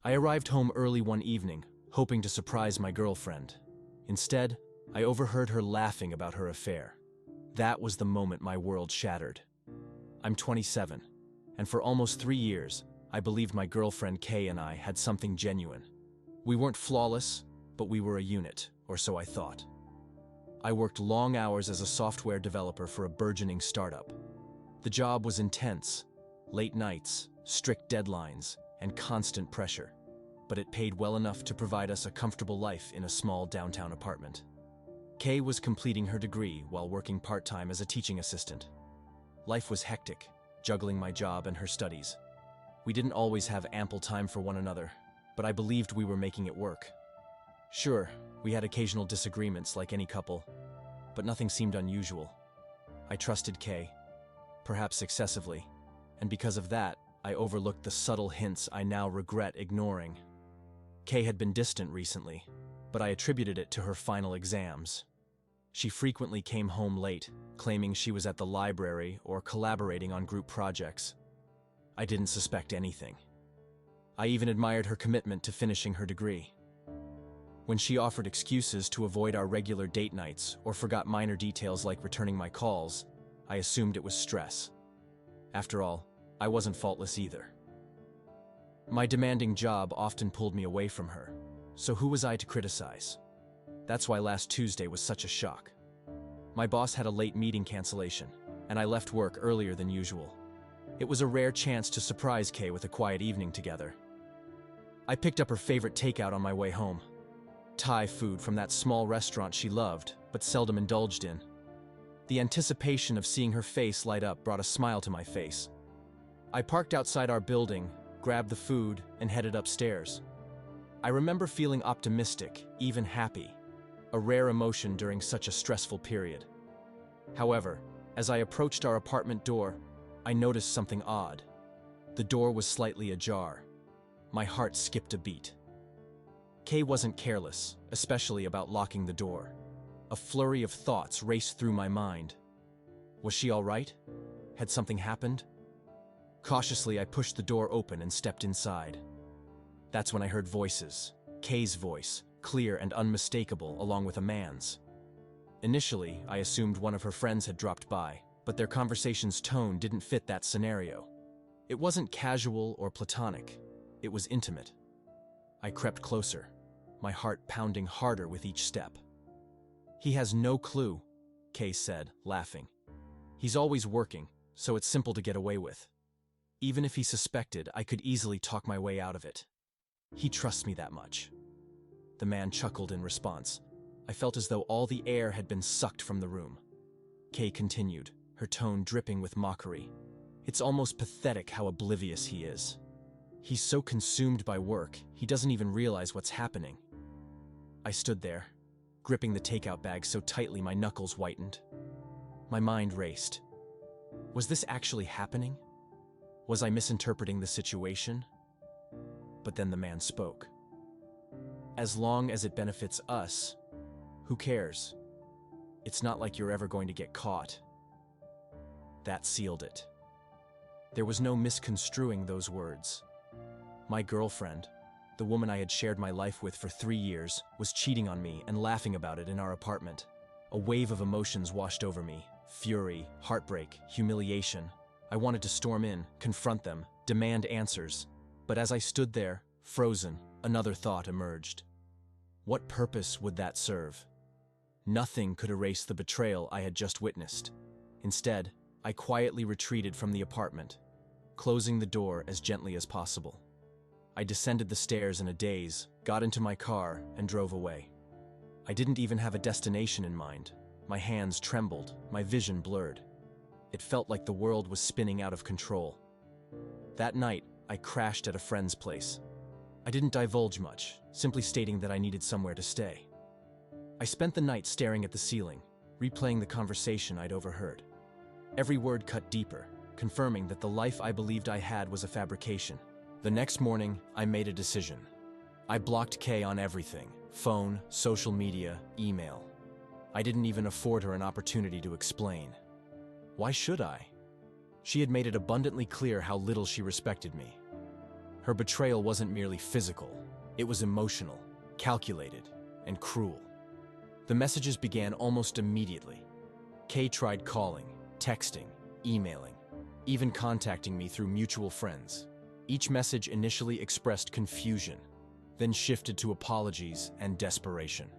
I arrived home early one evening, hoping to surprise my girlfriend. Instead, I overheard her laughing about her affair. That was the moment my world shattered. I'm 27, and for almost 3 years, I believed my girlfriend Kay and I had something genuine. We weren't flawless, but we were a unit, or so I thought. I worked long hours as a software developer for a burgeoning startup. The job was intense, late nights, strict deadlines, and constant pressure, but it paid well enough to provide us a comfortable life in a small downtown apartment. Kay was completing her degree while working part-time as a teaching assistant. Life was hectic, juggling my job and her studies. We didn't always have ample time for one another, but I believed we were making it work. Sure, we had occasional disagreements like any couple, but nothing seemed unusual. I trusted Kay, perhaps excessively, and because of that, I overlooked the subtle hints I now regret ignoring. Kay had been distant recently, but I attributed it to her final exams. She frequently came home late, claiming she was at the library or collaborating on group projects. I didn't suspect anything. I even admired her commitment to finishing her degree. When she offered excuses to avoid our regular date nights or forgot minor details like returning my calls, I assumed it was stress. After all, I wasn't faultless either. My demanding job often pulled me away from her, so who was I to criticize? That's why last Tuesday was such a shock. My boss had a late meeting cancellation, and I left work earlier than usual. It was a rare chance to surprise Kay with a quiet evening together. I picked up her favorite takeout on my way home. Thai food from that small restaurant she loved, but seldom indulged in. The anticipation of seeing her face light up brought a smile to my face. I parked outside our building, grabbed the food, and headed upstairs. I remember feeling optimistic, even happy, a rare emotion during such a stressful period. However, as I approached our apartment door, I noticed something odd. The door was slightly ajar. My heart skipped a beat. Kay wasn't careless, especially about locking the door. A flurry of thoughts raced through my mind. Was she all right? Had something happened? Cautiously, I pushed the door open and stepped inside. That's when I heard voices. Kay's voice, clear and unmistakable, along with a man's. Initially, I assumed one of her friends had dropped by, but their conversation's tone didn't fit that scenario. It wasn't casual or platonic. It was intimate. I crept closer, my heart pounding harder with each step. "He has no clue," Kay said, laughing. "He's always working, so it's simple to get away with. Even if he suspected, I could easily talk my way out of it. He trusts me that much." The man chuckled in response. I felt as though all the air had been sucked from the room. Kay continued, her tone dripping with mockery. "It's almost pathetic how oblivious he is. He's so consumed by work, he doesn't even realize what's happening." I stood there, gripping the takeout bag so tightly my knuckles whitened. My mind raced. Was this actually happening? Was I misinterpreting the situation? But then the man spoke. "As long as it benefits us, who cares? It's not like you're ever going to get caught." That sealed it. There was no misconstruing those words. My girlfriend, the woman I had shared my life with for 3 years, was cheating on me and laughing about it in our apartment. A wave of emotions washed over me: fury, heartbreak, humiliation. I wanted to storm in, confront them, demand answers. But as I stood there, frozen, another thought emerged. What purpose would that serve? Nothing could erase the betrayal I had just witnessed. Instead, I quietly retreated from the apartment, closing the door as gently as possible. I descended the stairs in a daze, got into my car, and drove away. I didn't even have a destination in mind. My hands trembled, my vision blurred. It felt like the world was spinning out of control. That night, I crashed at a friend's place. I didn't divulge much, simply stating that I needed somewhere to stay. I spent the night staring at the ceiling, replaying the conversation I'd overheard. Every word cut deeper, confirming that the life I believed I had was a fabrication. The next morning, I made a decision. I blocked Kay on everything: phone, social media, email. I didn't even afford her an opportunity to explain. Why should I? She had made it abundantly clear how little she respected me. Her betrayal wasn't merely physical, it was emotional, calculated, and cruel. The messages began almost immediately. Kay tried calling, texting, emailing, even contacting me through mutual friends. Each message initially expressed confusion, then shifted to apologies and desperation.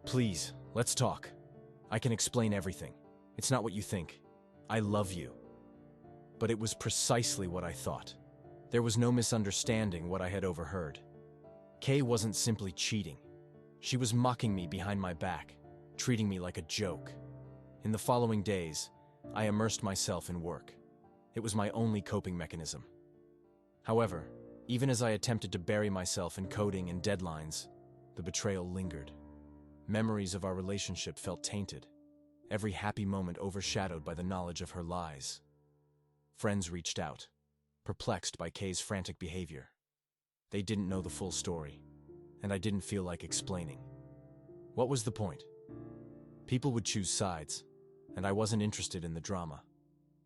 "Please, let's talk. I can explain everything. It's not what you think. I love you." But it was precisely what I thought. There was no misunderstanding what I had overheard. Kay wasn't simply cheating. She was mocking me behind my back, treating me like a joke. In the following days, I immersed myself in work. It was my only coping mechanism. However, even as I attempted to bury myself in coding and deadlines, the betrayal lingered. Memories of our relationship felt tainted, every happy moment overshadowed by the knowledge of her lies. Friends reached out, perplexed by Kay's frantic behavior. They didn't know the full story, and I didn't feel like explaining. What was the point? People would choose sides, and I wasn't interested in the drama.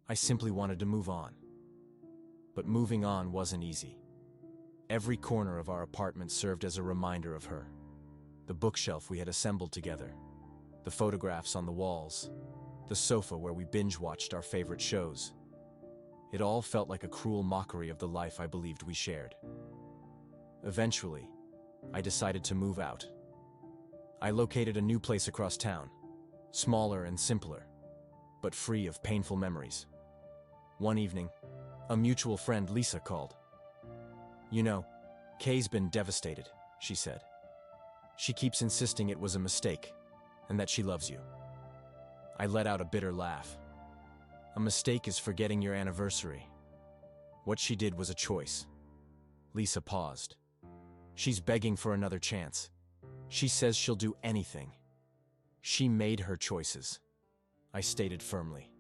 I simply wanted to move on. But moving on wasn't easy. Every corner of our apartment served as a reminder of her. The bookshelf we had assembled together, the photographs on the walls, the sofa where we binge-watched our favorite shows. It all felt like a cruel mockery of the life I believed we shared. Eventually, I decided to move out. I located a new place across town, smaller and simpler, but free of painful memories. One evening, a mutual friend, Lisa, called. "You know, Kay's been devastated," she said. "She keeps insisting it was a mistake, and that she loves you." I let out a bitter laugh. A mistake is forgetting your anniversary. What she did was a choice. Lisa paused. "She's begging for another chance. She says she'll do anything. She made her choices," I stated firmly.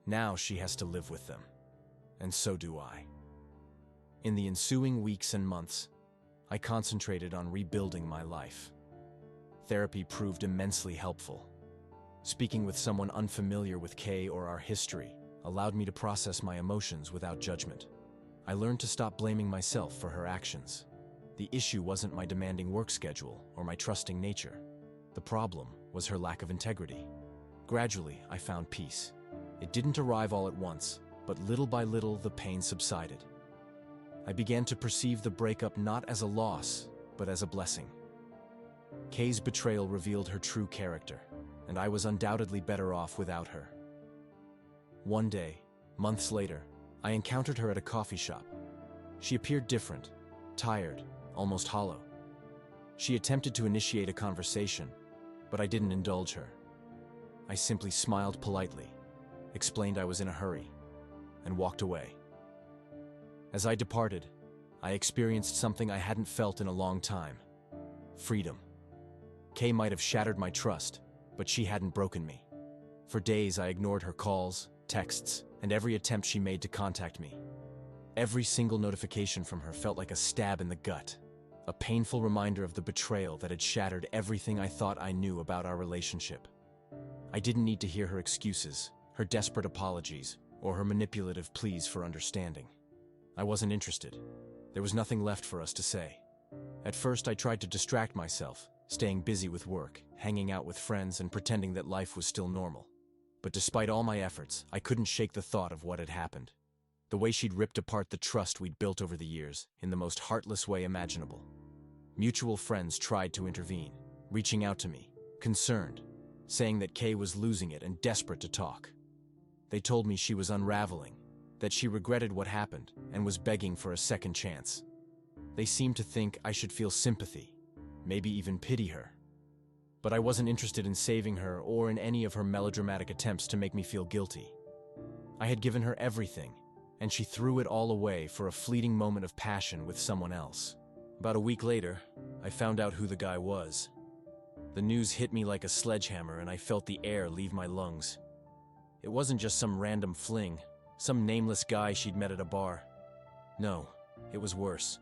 "Now she has to live with them, and so do I." In the ensuing weeks and months, I concentrated on rebuilding my life. Therapy proved immensely helpful. Speaking with someone unfamiliar with Kay or our history allowed me to process my emotions without judgment. I learned to stop blaming myself for her actions. The issue wasn't my demanding work schedule or my trusting nature. The problem was her lack of integrity. Gradually, I found peace. It didn't arrive all at once, but little by little, the pain subsided. I began to perceive the breakup not as a loss, but as a blessing. Kay's betrayal revealed her true character, and I was undoubtedly better off without her. One day, months later, I encountered her at a coffee shop. She appeared different, tired, almost hollow. She attempted to initiate a conversation, but I didn't indulge her. I simply smiled politely, explained I was in a hurry, and walked away. As I departed, I experienced something I hadn't felt in a long time: freedom. Kay might have shattered my trust, but she hadn't broken me. For days, I ignored her calls, texts, and every attempt she made to contact me. Every single notification from her felt like a stab in the gut, a painful reminder of the betrayal that had shattered everything I thought I knew about our relationship. I didn't need to hear her excuses, her desperate apologies, or her manipulative pleas for understanding. I wasn't interested. There was nothing left for us to say. At first, I tried to distract myself, staying busy with work, hanging out with friends, and pretending that life was still normal. But despite all my efforts, I couldn't shake the thought of what had happened. The way she'd ripped apart the trust we'd built over the years, in the most heartless way imaginable. Mutual friends tried to intervene, reaching out to me, concerned, saying that Kay was losing it and desperate to talk. They told me she was unraveling, that she regretted what happened and was begging for a second chance. They seemed to think I should feel sympathy, maybe even pity her. But I wasn't interested in saving her or in any of her melodramatic attempts to make me feel guilty. I had given her everything, and she threw it all away for a fleeting moment of passion with someone else. About a week later, I found out who the guy was. The news hit me like a sledgehammer, and I felt the air leave my lungs. It wasn't just some random fling, some nameless guy she'd met at a bar. No, it was worse.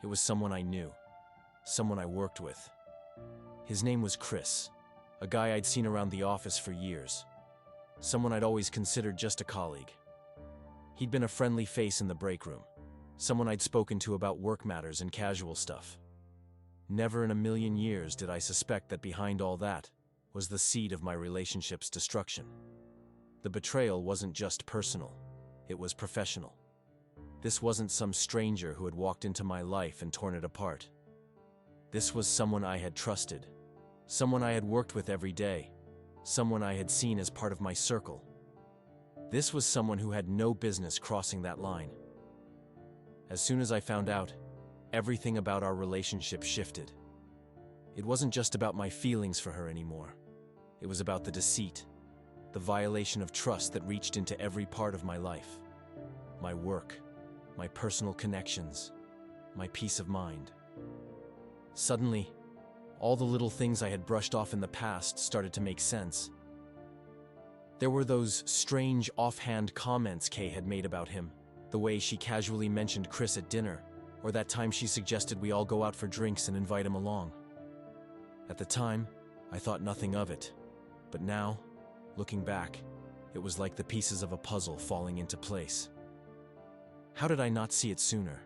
It was someone I knew, someone I worked with. His name was Chris, a guy I'd seen around the office for years, someone I'd always considered just a colleague. He'd been a friendly face in the break room, someone I'd spoken to about work matters and casual stuff. Never in a million years did I suspect that behind all that was the seed of my relationship's destruction. The betrayal wasn't just personal, it was professional. This wasn't some stranger who had walked into my life and torn it apart. This was someone I had trusted, someone I had worked with every day, someone I had seen as part of my circle. This was someone who had no business crossing that line. As soon as I found out, everything about our relationship shifted. It wasn't just about my feelings for her anymore. It was about the deceit, the violation of trust that reached into every part of my life. My work, my personal connections, my peace of mind. Suddenly, all the little things I had brushed off in the past started to make sense. There were those strange offhand comments Kay had made about him, the way she casually mentioned Chris at dinner, or that time she suggested we all go out for drinks and invite him along. At the time, I thought nothing of it, but now, looking back, it was like the pieces of a puzzle falling into place. How did I not see it sooner?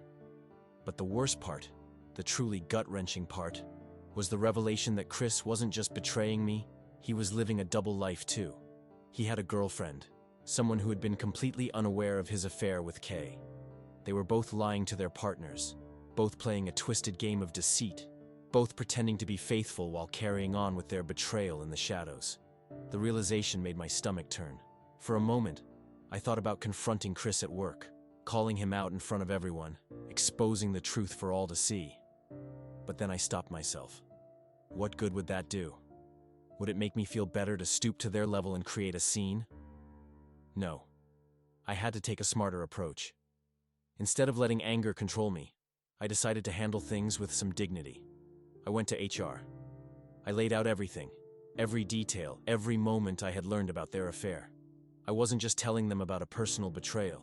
But the worst part, the truly gut-wrenching part, was the revelation that Chris wasn't just betraying me, he was living a double life too. He had a girlfriend, someone who had been completely unaware of his affair with Kay. They were both lying to their partners, both playing a twisted game of deceit, both pretending to be faithful while carrying on with their betrayal in the shadows. The realization made my stomach turn. For a moment, I thought about confronting Chris at work, calling him out in front of everyone, exposing the truth for all to see. But then I stopped myself. What good would that do? Would it make me feel better to stoop to their level and create a scene? No. I had to take a smarter approach. Instead of letting anger control me, I decided to handle things with some dignity. I went to HR. I laid out everything, every detail, every moment I had learned about their affair. I wasn't just telling them about a personal betrayal.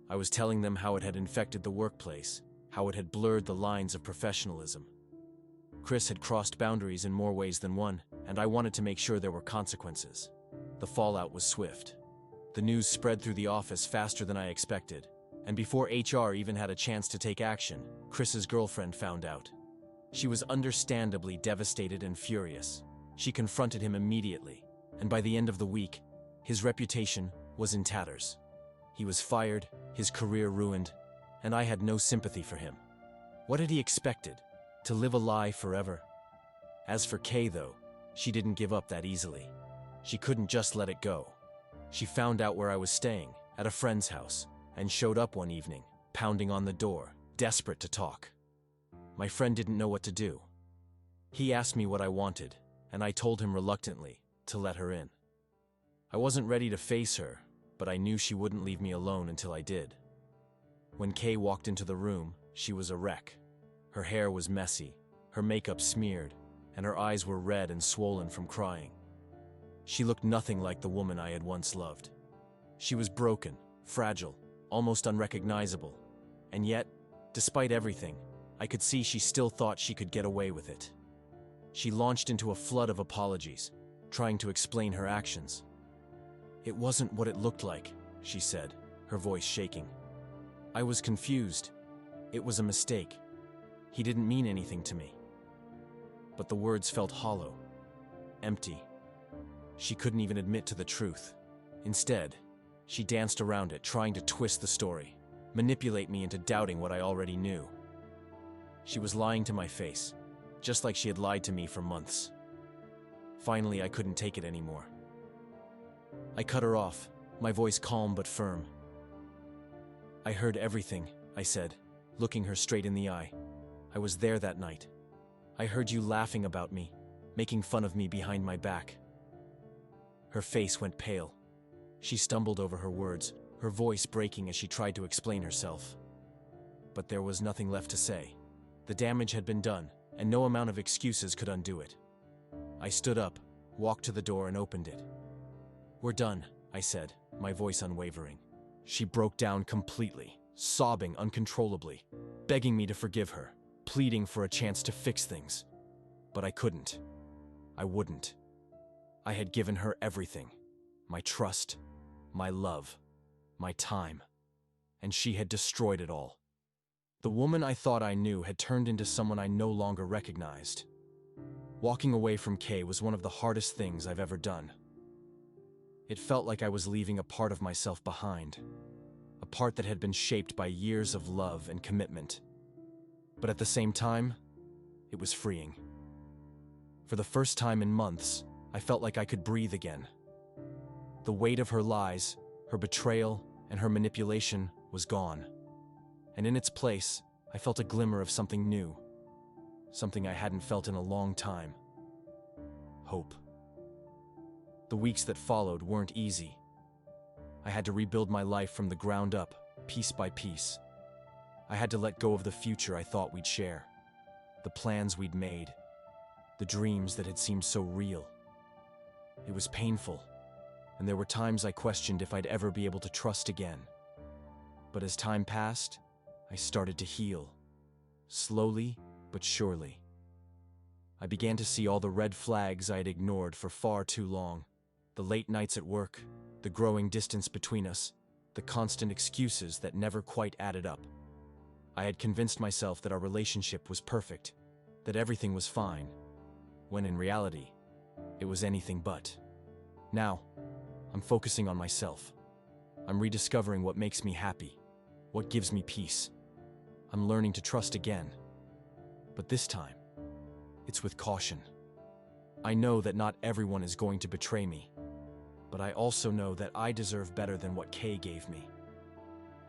I was telling them how it had infected the workplace, how it had blurred the lines of professionalism. Chris had crossed boundaries in more ways than one, and I wanted to make sure there were consequences. The fallout was swift. The news spread through the office faster than I expected, and before HR even had a chance to take action, Chris's girlfriend found out. She was understandably devastated and furious. She confronted him immediately, and by the end of the week, his reputation was in tatters. He was fired, his career ruined, and I had no sympathy for him. What had he expected? To live a lie forever? As for Kay, though, she didn't give up that easily. She couldn't just let it go. She found out where I was staying, at a friend's house, and showed up one evening, pounding on the door, desperate to talk. My friend didn't know what to do. He asked me what I wanted, and I told him reluctantly to let her in. I wasn't ready to face her, but I knew she wouldn't leave me alone until I did. When Kay walked into the room, she was a wreck. Her hair was messy, her makeup smeared, and her eyes were red and swollen from crying. She looked nothing like the woman I had once loved. She was broken, fragile, almost unrecognizable, and yet, despite everything, I could see she still thought she could get away with it. She launched into a flood of apologies, trying to explain her actions. "It wasn't what it looked like," she said, her voice shaking. "I was confused. It was a mistake. He didn't mean anything to me." But the words felt hollow, empty. She couldn't even admit to the truth. Instead, she danced around it, trying to twist the story, manipulate me into doubting what I already knew. She was lying to my face, just like she had lied to me for months. Finally, I couldn't take it anymore. I cut her off, my voice calm but firm. "I heard everything," I said, looking her straight in the eye. "I was there that night. I heard you laughing about me, making fun of me behind my back." Her face went pale. She stumbled over her words, her voice breaking as she tried to explain herself. But there was nothing left to say. The damage had been done, and no amount of excuses could undo it. I stood up, walked to the door, and opened it. "We're done," I said, my voice unwavering. She broke down completely, sobbing uncontrollably, begging me to forgive her, pleading for a chance to fix things. But I couldn't. I wouldn't. I had given her everything, my trust, my love, my time, and she had destroyed it all. The woman I thought I knew had turned into someone I no longer recognized. Walking away from Kay was one of the hardest things I've ever done. It felt like I was leaving a part of myself behind, a part that had been shaped by years of love and commitment. But at the same time, it was freeing. For the first time in months, I felt like I could breathe again. The weight of her lies, her betrayal, and her manipulation was gone. And in its place, I felt a glimmer of something new, something I hadn't felt in a long time. Hope. The weeks that followed weren't easy. I had to rebuild my life from the ground up, piece by piece. I had to let go of the future I thought we'd share, the plans we'd made, the dreams that had seemed so real. It was painful, and there were times I questioned if I'd ever be able to trust again. But as time passed, I started to heal, slowly but surely. I began to see all the red flags I had ignored for far too long. The late nights at work, the growing distance between us, the constant excuses that never quite added up. I had convinced myself that our relationship was perfect, that everything was fine, when in reality, it was anything but. Now, I'm focusing on myself. I'm rediscovering what makes me happy, what gives me peace. I'm learning to trust again. But this time, it's with caution. I know that not everyone is going to betray me, but I also know that I deserve better than what Kay gave me.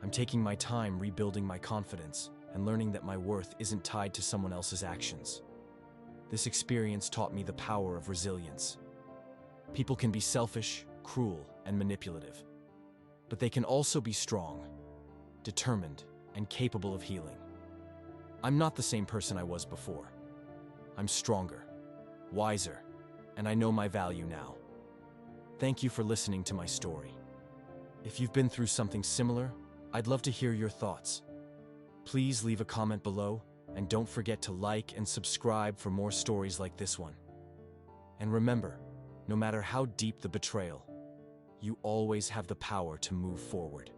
I'm taking my time rebuilding my confidence and learning that my worth isn't tied to someone else's actions. This experience taught me the power of resilience. People can be selfish, cruel, and manipulative, but they can also be strong, determined, and capable of healing. I'm not the same person I was before. I'm stronger, wiser, and I know my value now. Thank you for listening to my story. If you've been through something similar, I'd love to hear your thoughts. Please leave a comment below, and don't forget to like and subscribe for more stories like this one. And remember, no matter how deep the betrayal, you always have the power to move forward.